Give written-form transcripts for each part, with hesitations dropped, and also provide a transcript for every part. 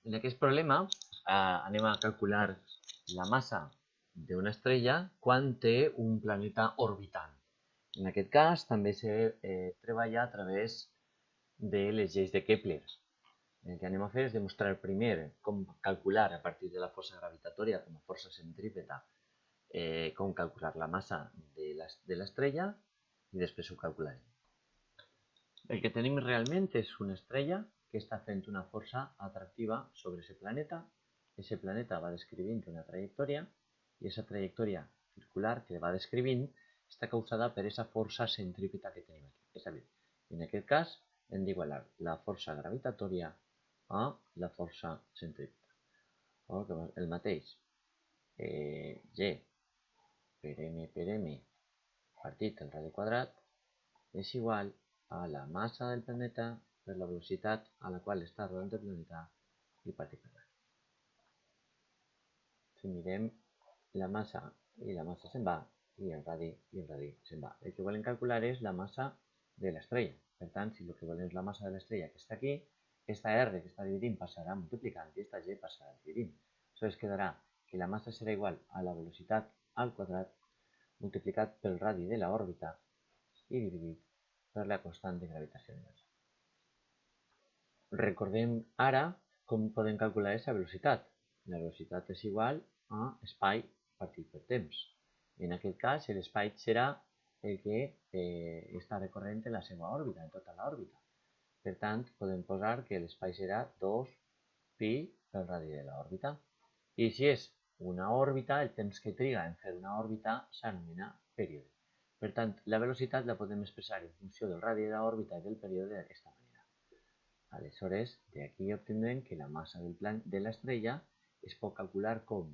En aquest problema anem a calcular la massa d'una estrella quan té un planeta orbitant. En aquest cas també se treballa a través de les lleis de Kepler. El que anem a fer és demostrar primer com calcular a partir de la força gravitatòria com a força centrípeta com calcular la massa de l'estrella i després ho calcularem. El que tenim realment és una estrella que està fent una força atractiva sobre aquest planeta. Aquest planeta va descrivint una trajectòria i aquesta trajectòria circular que va descrivint està causada per aquesta força centrípeta que tenim aquí. És a dir, en aquest cas hem d'igualar la força gravitatòria a la força centrípeta. El mateix, G per m partit el radi quadrat és igual a la massa del planeta per la velocitat a la qual està rodant el planeta i partit per radi. Si mirem la massa se'n va i el radi se'n va. El que volem calcular és la massa de l'estrella. Per tant, si el que volem és la massa de l'estrella que està aquí, aquesta R que està dividint passarà multiplicant i aquesta G passarà dividint. Aleshores quedarà que la massa serà igual a la velocitat al quadrat multiplicat pel radi de l'òrbita i dividit per la constant de gravitació universal. Recordem ara com podem calcular aquesta velocitat. La velocitat és igual a espai partit per temps. En aquest cas, l'espai serà el que està recorrent en la seva òrbita, en tota l'òrbita. Per tant, podem posar que l'espai serà 2pi pel radi de l'òrbita. I si és una òrbita, el temps que triga en fer una òrbita s'anomena període. Per tant, la velocitat la podem expressar en funció del radi de l'òrbita i del període d'aquesta manera. Aleshores, d'aquí obtindrem que la massa de l'estrella es pot calcular com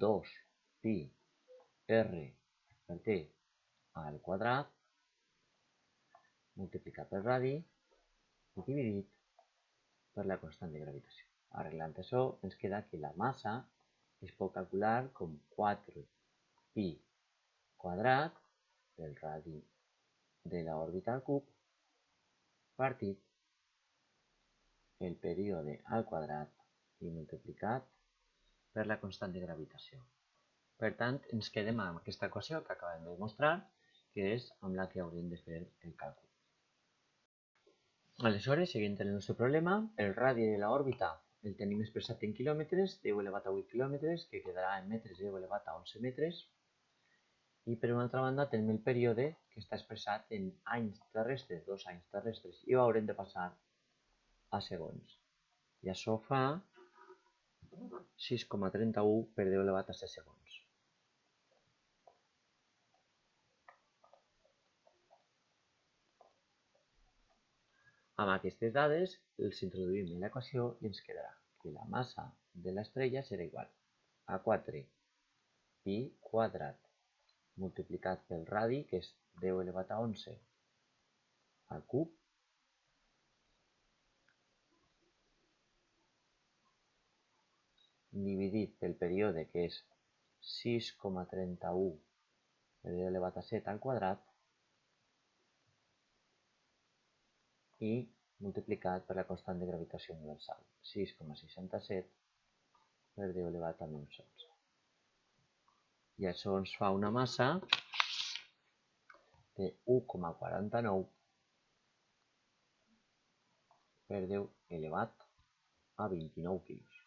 2pi r per t al quadrat multiplicat per radi i dividit per la constant de gravitació. Arreglant això, ens queda que la massa es pot calcular com 4pi quadrat pel radi de l'òrbita al cub partit el període al quadrat i multiplicat per la constant de gravitació. Per tant, ens quedem amb aquesta equació que acabem de demostrar, que és amb la que haurem de fer el càlcul. Aleshores, seguint el nostre problema, el radi de l'òrbita el tenim expressat en quilòmetres, 10 elevat a 8 quilòmetres, que quedarà en metres 10 elevat a 11 metres. I per una altra banda tenim el període que està expressat en anys terrestres, 2 anys terrestres, i ho haurem de passar a segons. I això fa 6,31 per 10 elevat a 6 segons. Amb aquestes dades els introduïm en l'equació i ens quedarà que la massa de l'estrella serà igual a 4pi quadrat multiplicat pel radi, que és 10 elevat a 11 al cub, dividit pel període, que és 6,31 per 10 elevat a 7 al quadrat, i multiplicat per la constant de gravitació universal, 6,67 per 10 elevat a menys 11. I això ens fa una massa de 1,49 per 10 elevat a 29 quilos.